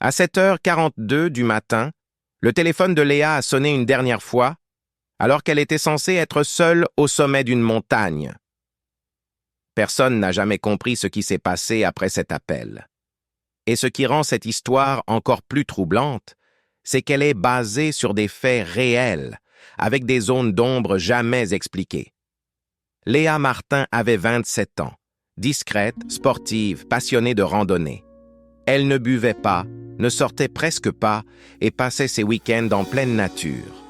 À 7h42 du matin, le téléphone de Léa a sonné une dernière fois, alors qu'elle était censée être seule au sommet d'une montagne. Personne n'a jamais compris ce qui s'est passé après cet appel. Et ce qui rend cette histoire encore plus troublante, c'est qu'elle est basée sur des faits réels, avec des zones d'ombre jamais expliquées. Léa Martin avait 27 ans, discrète, sportive, passionnée de randonnée. Elle ne buvait pas, ne sortait presque pas et passait ses week-ends en pleine nature.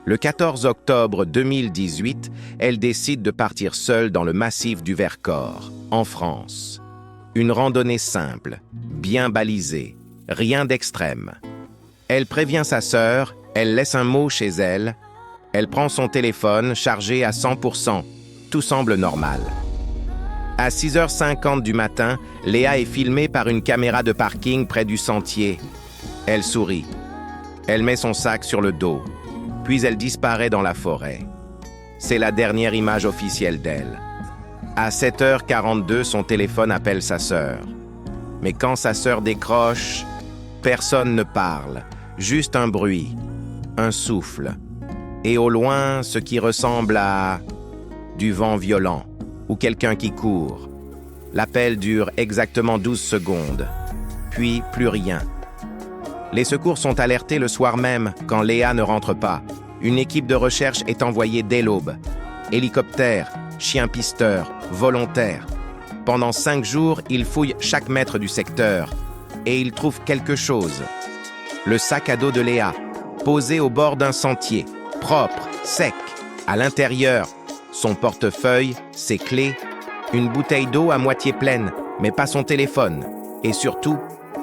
Le 14 octobre 2018, elle décide de partir seule dans le massif du Vercors, en France. Une randonnée simple, bien balisée, rien d'extrême. Elle prévient sa sœur, elle laisse un mot chez elle, elle prend son téléphone chargé à 100%, tout semble normal. À 6h50 du matin, Léa est filmée par une caméra de parking près du sentier. Elle sourit. Elle met son sac sur le dos, puis elle disparaît dans la forêt. C'est la dernière image officielle d'elle. À 7h42, son téléphone appelle sa sœur. Mais quand sa sœur décroche, personne ne parle, juste un bruit, un souffle. Et au loin, ce qui ressemble à du vent violent ou quelqu'un qui court. L'appel dure exactement 12 secondes, puis plus rien. Les secours sont alertés le soir même, quand Léa ne rentre pas. Une équipe de recherche est envoyée dès l'aube. Hélicoptères, chiens pisteurs, volontaires. Pendant 5 jours, ils fouillent chaque mètre du secteur et ils trouvent quelque chose. Le sac à dos de Léa, posé au bord d'un sentier, propre, sec. À l'intérieur, son portefeuille, ses clés, une bouteille d'eau à moitié pleine, mais pas son téléphone. Et surtout,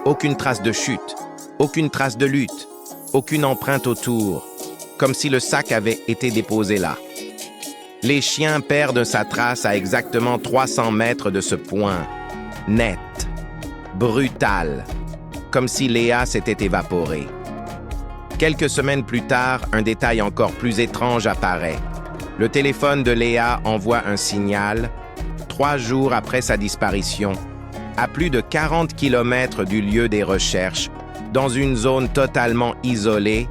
aucune trace de chute, aucune trace de lutte, aucune empreinte autour, comme si le sac avait été déposé là. Les chiens perdent sa trace à exactement 300 mètres de ce point. Net, brutal, comme si Léa s'était évaporée. Quelques semaines plus tard, un détail encore plus étrange apparaît. Le téléphone de Léa envoie un signal, 3 jours après sa disparition, à plus de 40 km du lieu des recherches, dans une zone totalement isolée.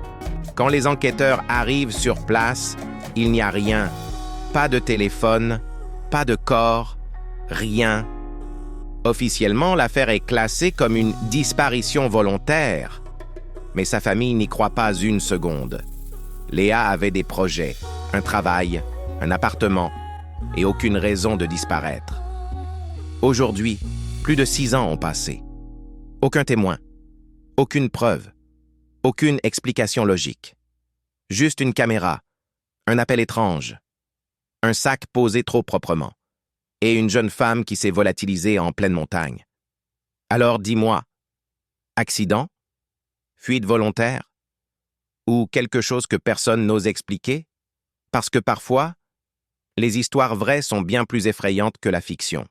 Quand les enquêteurs arrivent sur place, il n'y a rien. Pas de téléphone, pas de corps, rien. Officiellement, l'affaire est classée comme une disparition volontaire. Mais sa famille n'y croit pas une seconde. Léa avait des projets, un travail, un appartement, et aucune raison de disparaître. Aujourd'hui, plus de 6 ans ont passé. Aucun témoin, aucune preuve, aucune explication logique. Juste une caméra, un appel étrange, un sac posé trop proprement, et une jeune femme qui s'est volatilisée en pleine montagne. Alors dis-moi, accident? Fuite volontaire? Ou quelque chose que personne n'ose expliquer? Parce que parfois, les histoires vraies sont bien plus effrayantes que la fiction.